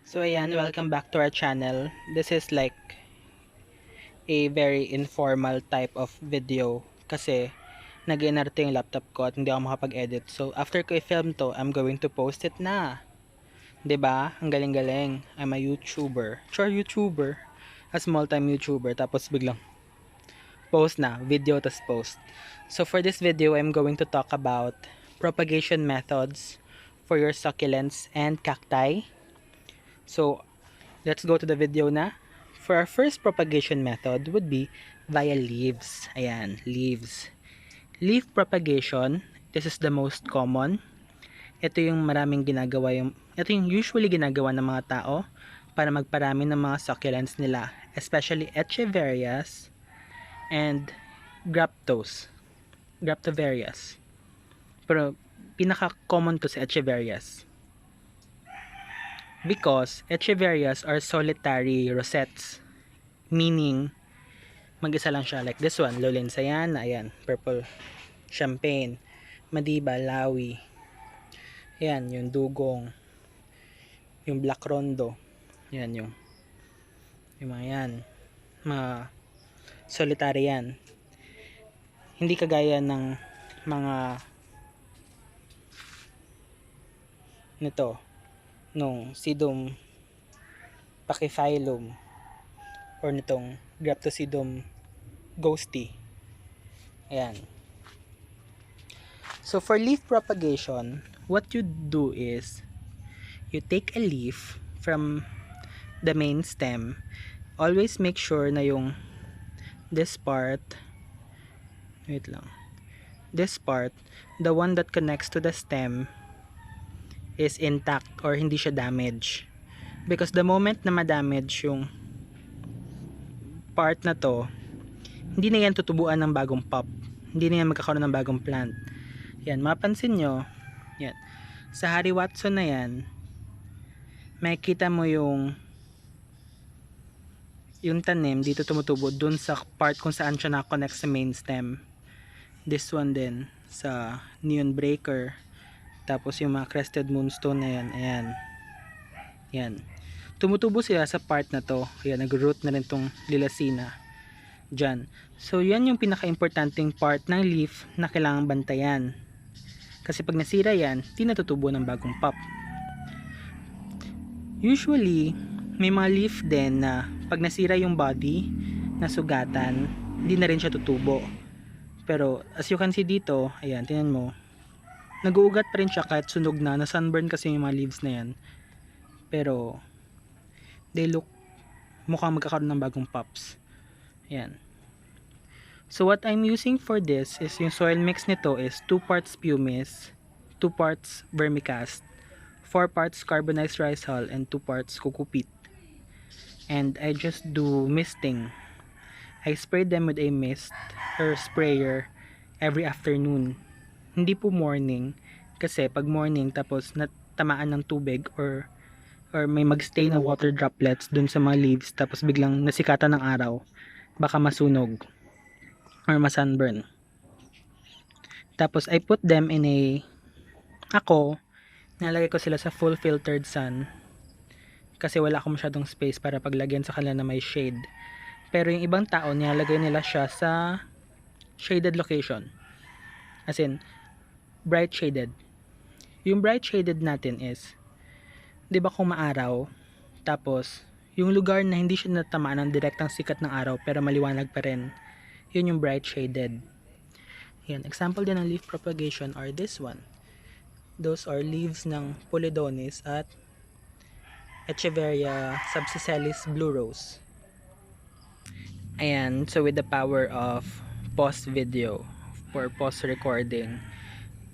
So ayan, welcome back to our channel. This is like a very informal type of video kasi nag-inarte yung laptop ko at hindi ako makapag-edit. So after ko i-film to, I'm going to post it na. 'Di ba? Ang galing-galing. I'm a YouTuber. Sure, YouTuber. A small time YouTuber. Tapos biglang post na. Video tas post. So for this video, I'm going to talk about propagation methods for your succulents and cacti. So let's go to the video na. For our first propagation method would be via leaves. Ayan, leaves. Leaf propagation, this is the most common. Ito yung ito yung usually ginagawa ng mga tao para magparami ng mga succulents nila, especially echeverias and graptoverias. Pero pinaka-common to sa echeverias. Because echeverias are solitary rosettes, meaning mag-isa lang siya, like this one, Lolensayana, ayan, purple champagne, Madiba, Lawi, ayan, yung dugong, yung black rondo, ayan, yung mga yan, mga solitary yan, hindi kagaya ng mga nito, nung Sedum pachyphilum or nitong Graptosedum ghosty. Ayan. So for leaf propagation, what you do is you take a leaf from the main stem. Always make sure na yung this part, this part, the one that connects to the stem is intact or hindi siya damage. Because the moment na ma-damage yung part na to, hindi na yan tutubuan ng bagong pop. Hindi na yan magkakaroon ng bagong plant. Yan, mapansin nyo, yan. Sa Harry Watson na yan, makikita mo yung tanim dito tumutubo dun sa part kung saan siya na-connect sa main stem. This one din, sa neon breaker. Tapos yung mga crested moonstone na yan, ayan. Yan. Tumutubo sila sa part na to. Ayan, nag-root na rin tong lilasina dyan. So yan yung pinaka-importanting part ng leaf na kailangang bantayan. Kasi pag nasira yan, di natutubo ng bagong pop. Usually, may mga leaf din na pag nasira yung body, nasugatan, hindi na rin siya tutubo. Pero as you can see dito, ayan, tingnan mo, nag-uugat pa rin siya kahit sunog na sunburn kasi yung mga leaves na yan. Pero they look mukhang magkakaroon ng bagong pops. Ayan. So what I'm using for this is yung soil mix nito is 2 parts pumice, 2 parts vermicast, 4 parts carbonized rice hull, and 2 parts coco-peat. And I just do misting. I spray them with a mist or sprayer every afternoon. Hindi po morning, kasi pag morning tapos natamaan ng tubig or may magstay na water droplets dun sa mga leaves tapos biglang nasikatan ng araw, baka masunog or masunburn. Tapos I put them in nalagay ko sila sa full filtered sun kasi wala akong masyadong space para paglagyan sa kanila na may shade. Pero yung ibang tao, nilalagay nila siya sa shaded location, as in bright shaded. Yung bright shaded natin is, di ba kung maaraw, tapos yung lugar na hindi siya natamaan ng direktang sikat ng araw pero maliwanag pa rin, yun yung bright shaded. Yan, example din ng leaf propagation are this one. Those are leaves ng Polydonis at Echeveria subsicellus blue rose. Ayan, so with the power of post video for post recording,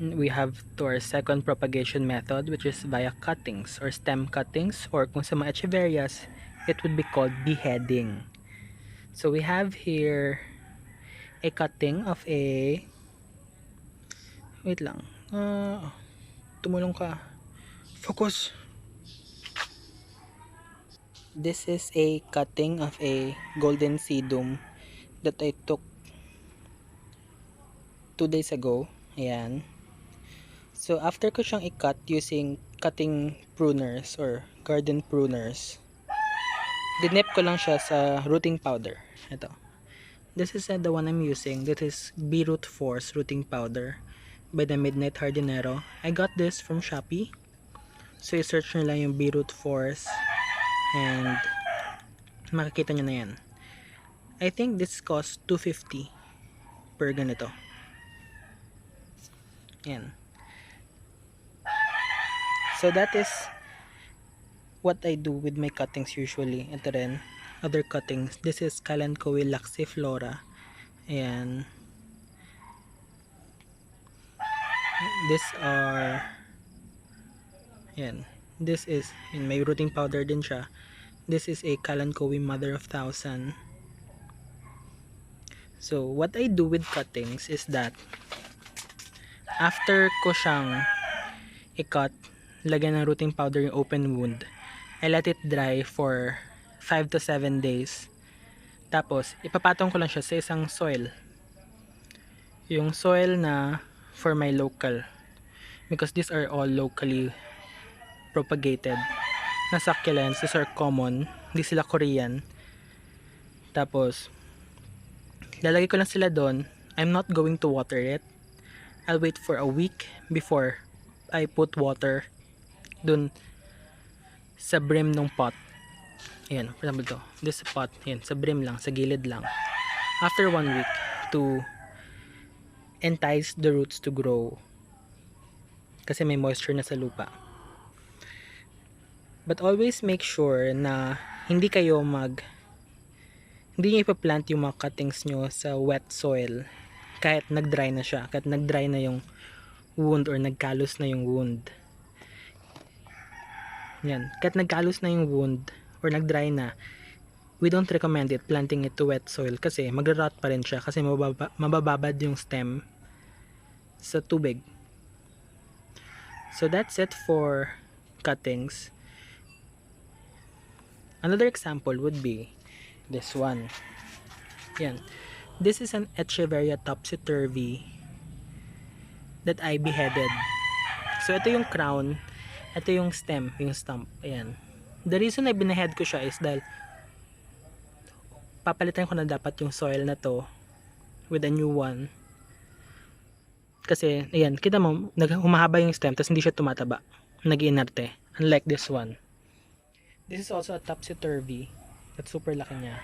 we have to our second propagation method, which is via cuttings or stem cuttings, or kung sa mga echeverias, it would be called beheading. So we have here a cutting of a, wait lang, tumulong ka, focus. This is a cutting of a golden sedum that I took 2 days ago. Ayan. So after ko siyang i-cut using cutting pruners or garden pruners, dinip ko lang siya sa rooting powder. Ito. This is the one I'm using. This is Beetroot Force rooting powder by the Midnight Hardinero. I got this from Shopee. So i-search nyo lang yung Beetroot Force and makikita nyo na yan. I think this costs $250 per ganito. Yan. So that is what I do with my cuttings usually. Ito rin, other cuttings. This is Kalanchoe laxiflora. Ayan. These are, ayan. This is, yun, may rooting powder din siya. This is a Kalanchoe Mother of Thousand. So what I do with cuttings is that after ko siyang i-cut, lagyan ng rooting powder yung open wound, I let it dry for 5 to 7 days. Tapos ipapatong ko lang siya sa isang soil, yung soil na for my local, because these are all locally propagated na succulents. These are common, hindi sila Korean. Tapos lalagay ko lang sila doon. I'm not going to water it. I'll wait for a week before I put water dun sa brim ng pot. Ayan, for example to, this pot, ayan, sa brim lang, sa gilid lang. After 1 week, to entice the roots to grow, kasi may moisture na sa lupa. But always make sure na hindi nyo ipaplant yung mga cuttings nyo sa wet soil kahit nag-dry na siya, kahit nag-dry na yung wound or nagkalos na yung wound. Yan, kahit nagkalos na yung wound or nag-dry na, we don't recommend it planting it to wet soil kasi magra-rot pa rin siya kasi mabababad yung stem sa tubig. So that's it for cuttings. Another example would be this one. Yan. This is an Echeveria topsy-turvy that I beheaded. So ito yung crown, ito yung stem, yung stump. Ayan. The reason I binehead ko siya is dahil papalitan ko na dapat yung soil na to with a new one. Kasi ayan, kita mo, humahaba yung stem tapos hindi siya tumataba, nag-iinarte, unlike this one. This is also a topsy-turvy. That's super laki niya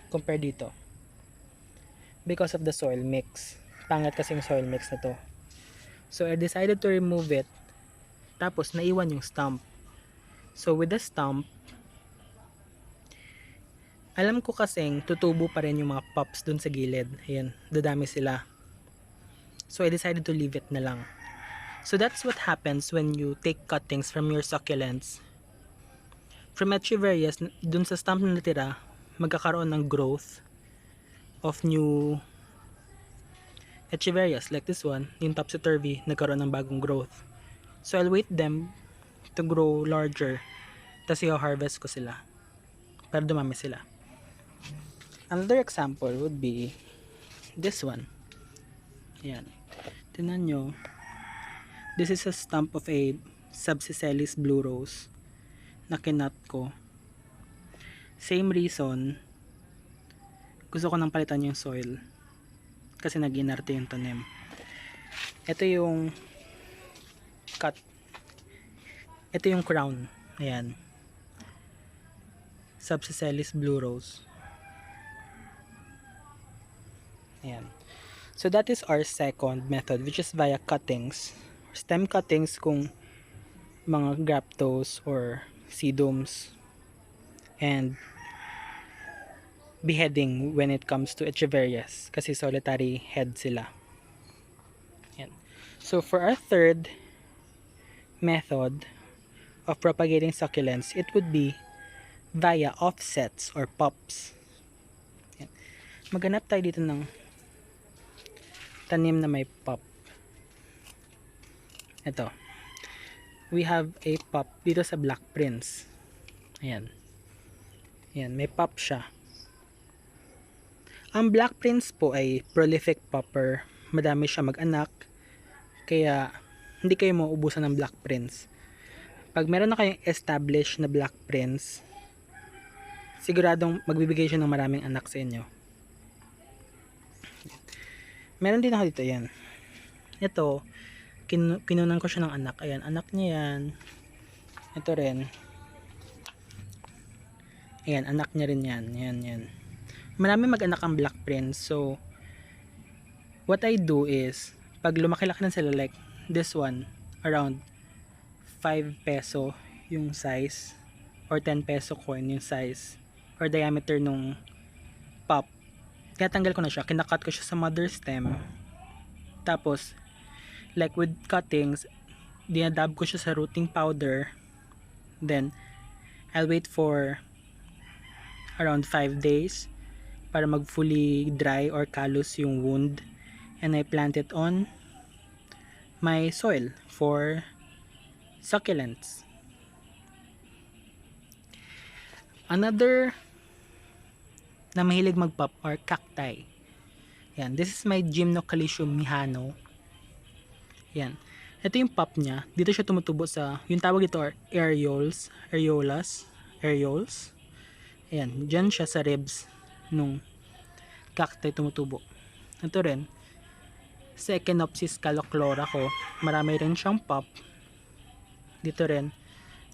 compare dito because of the soil mix. Pangat kasi yung soil mix na to. So I decided to remove it, tapos naiwan yung stump. So with the stump, alam ko kasing tutubo pa rin yung mga pups dun sa gilid. Ayan, dadami sila. So I decided to leave it na lang. So that's what happens when you take cuttings from your succulents. From Echeverias, dun sa stump na natira, magkakaroon ng growth of new Echeverias like this one. Yung topsy-turvy, nagkaroon ng bagong growth. So I'll wait them to grow larger, tapos i-harvest ko sila para dumami sila. Another example would be this one. Ayan, tingnan nyo, this is a stump of a Subsicelis blue rose na kinut ko. Same reason, gusto ko nang palitan yung soil kasi nag-inarte yung tanim. Ito yung cut, ito yung crown. Ayan, Subsicelis blue rose. Ayan. So that is our second method, which is via cuttings, stem cuttings kung mga graptos or sedums, and beheading when it comes to Echeverias kasi solitary head sila. Yan. So for our third method of propagating succulents, it would be via offsets or pops. Yan. Maghanap tayo dito ng tanim na may pop. Ito. We have a pop dito sa Black Prince. Ayan. Ayan, may pop siya. Ang Black Prince po ay prolific popper. Madami siya mag-anak. Kaya, hindi kayo mauubusan ng Black Prince. Pag meron na kayong established na black prince, siguradong magbibigay siya ng maraming anak sa inyo. Meron din ako dito, yan. Ito, kinunan ko siya ng anak. Ayan, anak niya yan. Ito rin. Ayan, anak niya rin yan. Yan. Marami mag-anak ang black prince. So, what I do is, pag lumaki-laki na sila, like this one, around 5 peso yung size, or 10 peso coin yung size, or diameter nung pop. Tinatanggal ko na siya, kinakat ko siya sa mother stem. Tapos, like with cuttings, dinadab ko siya sa rooting powder. Then, I'll wait for around 5 days para mag fully dry or callus yung wound. And I plant it on my soil for succulents. Another na mahilig mag-pop are cacti. Yan, this is my Gymnocalcium mihano. Yan. Ito yung pop niya. Dito siya tumutubo sa, yung tawag dito are areoles. Ayan, dyan siya sa ribs nung cacti tumutubo. Ito rin, sa Echinopsis calochlora ko, marami rin siyang pop. Dito rin,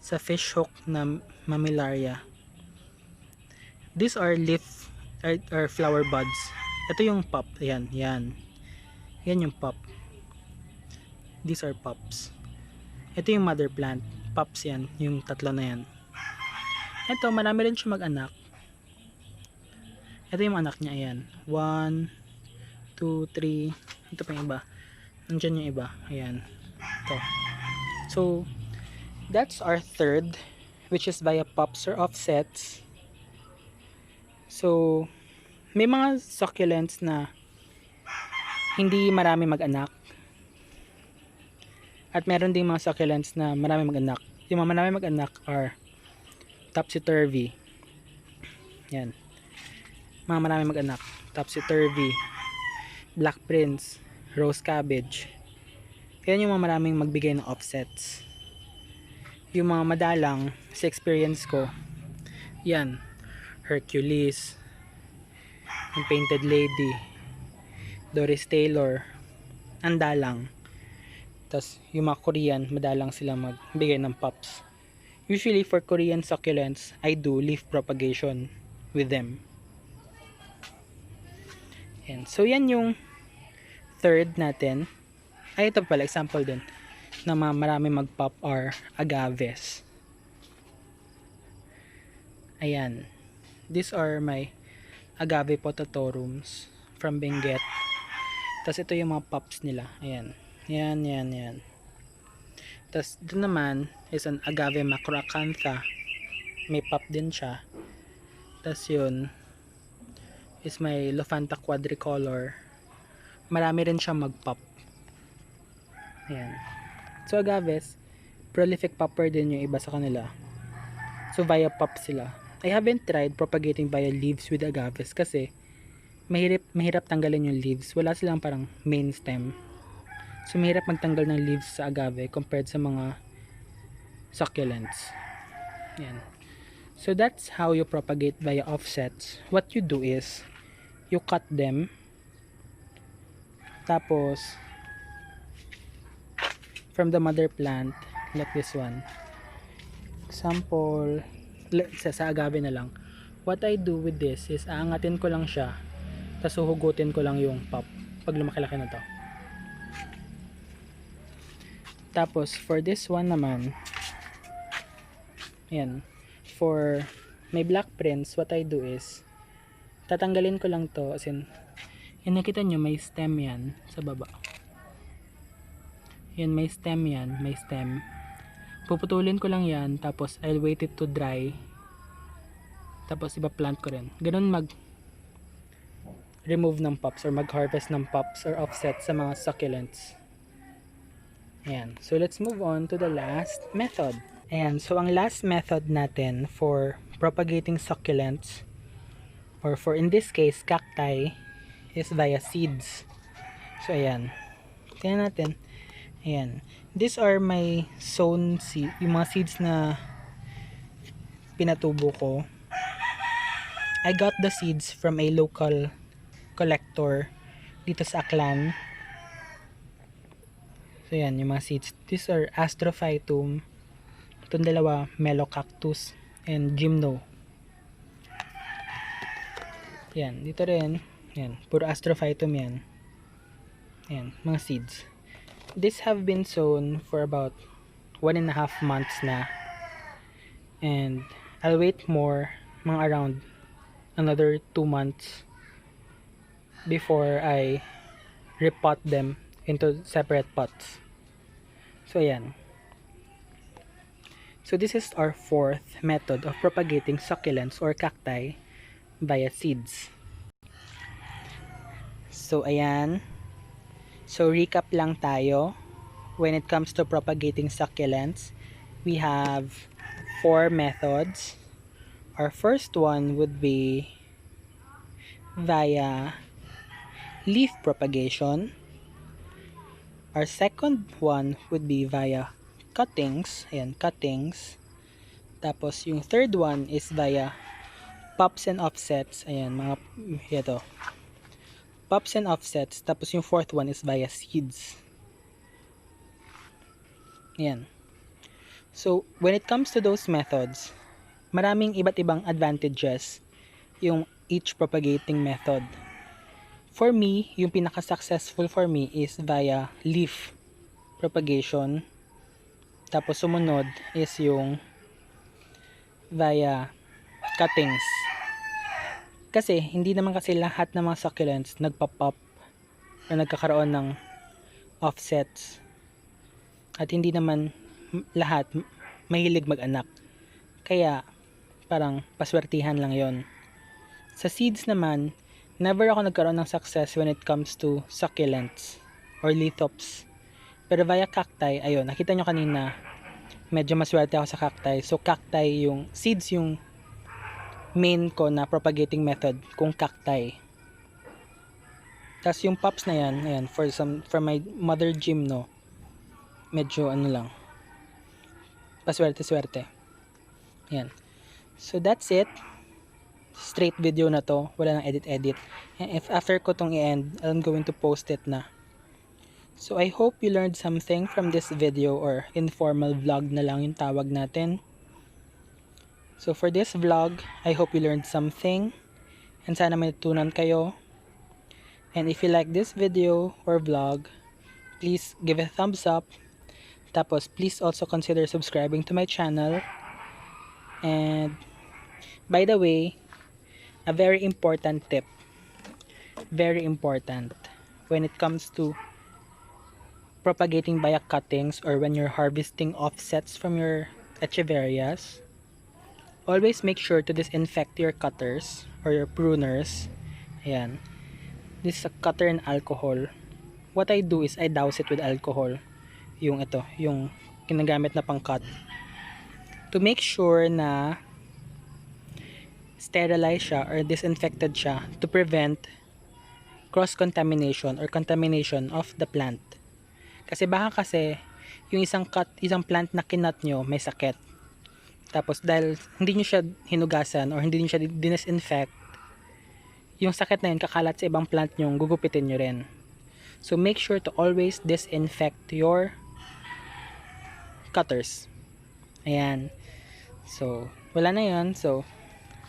sa fishhook na mammillaria. These are leaf or flower buds. Ito yung pop. Ayan, yan. Yan yung pop. These are pops. Ito yung mother plant. Pops yan. Yung tatlo na yan. Ito, marami rin siya mag-anak. Ito yung anak niya. Ayan. 1, 2, 3. Ito pa yung iba. Nandiyan yung iba. Ayan. Ito. So, that's our third, which is via pops or offsets. So, may mga succulents na hindi marami mag-anak. At meron ding mga succulents na marami mag-anak. Yung mga marami mag-anak are topsy-turvy. Yan. Mga marami mag-anak. Topsy-turvy, black prince, rose cabbage. Yan yung mga maraming magbigay ng offsets. Yung mga madalang, sa experience ko, yan. Hercules, yung Painted Lady, Doris Taylor, andalang. Tapos yung mga Korean, madalang sila magbigay ng pops. Usually for Korean succulents, I do leaf propagation with them. And so yan yung third natin. Ay, ito pala, example din na marami mag-pop are agaves. Ayan. These are my agave potatorums from Benguet. Tapos ito yung mga pops nila. Ayan. Yan. Tapos doon naman is an agave macroacantha. May pop din siya. Tapos yun is my Lophantha quadricolor. Marami rin siya mag-pop. Ayan. So agaves, prolific popper din yung iba sa kanila. So via pop sila. I haven't tried propagating via leaves with agaves kasi mahirap tanggalin yung leaves. Wala silang parang main stem. So mahirap magtanggal ng leaves sa agave compared sa mga succulents. Yan. So that's how you propagate via offsets. What you do is you cut them. Tapos from the mother plant like this one. Example, sa agave na lang. What I do with this is aangatin ko lang siya, tapos huhugutin ko lang yung pop pag lumaki-laki na to. Tapos for this one naman, ayan, for may black prince, what I do is tatanggalin ko lang to, as in, yan, nakita nyo may stem yan sa baba. Yan, may stem yan, may stem. Puputulin ko lang yan, tapos I'll wait it to dry. Tapos iba-plant ko rin. Ganun remove ng pops or mag-harvest ng pops or offset sa mga succulents. Ayan. So let's move on to the last method. Ayan. So ang last method natin for propagating succulents, or for in this case cacti, is via seeds. So ayan. Tingnan natin. Ayan. These are my sown seed, yung mga seeds na pinatubo ko. I got the seeds from a local collector dito sa Aklan. So yan, yung mga seeds. These are Astrophytum. Itong dalawa, Melocactus and Gymno. Yan, dito rin. Yan, puro Astrophytum yan. Yan, mga seeds. These have been sown for about 1.5 months na. And I'll wait more, mga around another 2 months before I repot them into separate pots. So ayan. So this is our fourth method of propagating succulents or cacti via seeds. So ayan. So recap lang tayo. When it comes to propagating succulents, we have 4 methods. Our first one would be via leaf propagation. Our second one would be via cuttings. Ayan, cuttings. Tapos yung third one is via pops and offsets. Ayan, mga ito. Pops and offsets. Tapos yung fourth one is via seeds. Ayan. So, when it comes to those methods, maraming iba't ibang advantages yung each propagating method. For me, yung pinaka-successful for me is via leaf propagation. Tapos sumunod is yung via cuttings. Kasi hindi naman kasi lahat ng mga succulents nagpa-pop o nagkakaroon ng offsets. At hindi naman lahat mahilig mag-anak. Kaya parang paswertihan lang yon. Sa seeds naman, never ako nagkaroon ng success when it comes to succulents or lithops. Pero via cacti, ayun, nakita nyo kanina, medyo maswerte ako sa cacti. So cacti yung seeds yung main ko na propagating method kung cacti. Tapos yung pops na yan, ayan, for my mother Gymno, medyo ano lang, paswerte-swerte. Yan. So that's it. Straight video na to, wala nang edit-edit. And if after ko tong i-end, I'm going to post it na. So I hope you learned something from this video, or informal vlog na lang yung tawag natin. So for this vlog, I hope you learned something and sana may natutunan kayo. And if you like this video or vlog, please give a thumbs up. Tapos please also consider subscribing to my channel. And by the way, a very important tip, very important when it comes to propagating via cuttings or when you're harvesting offsets from your echeverias, always make sure to disinfect your cutters or your pruners. Ayan. This is a cutter and alcohol. What I do is I douse it with alcohol. Yung ito, yung ginagamit na pang-cut. To make sure na sterilize siya or disinfected siya to prevent cross-contamination or contamination of the plant. Kasi baka kasi yung isang plant na kinat nyo may sakit. Tapos dahil hindi nyo siya hinugasan or hindi nyo siya disinfect, yung sakit na yun kakalat sa ibang plant nyo, gugupitin nyo rin. So make sure to always disinfect your cutters. Ayan. So wala na yun. So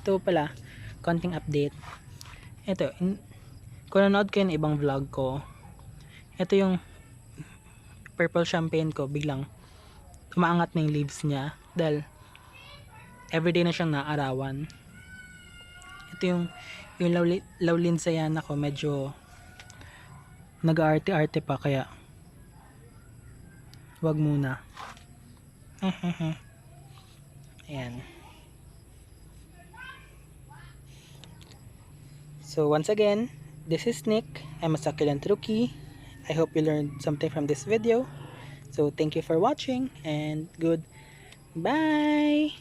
ito pala, konting update. Ito, kung nanood kayo ng ibang vlog ko, ito yung purple champagne ko, biglang umaangat na yung leaves niya dahil everyday na siyang naarawan. Ito yung lawlinsayan ako, medyo nag-arte-arte pa, kaya wag muna. Ayan. So once again, this is Nick. I'm a succulent rookie. I hope you learned something from this video. So thank you for watching and goodbye.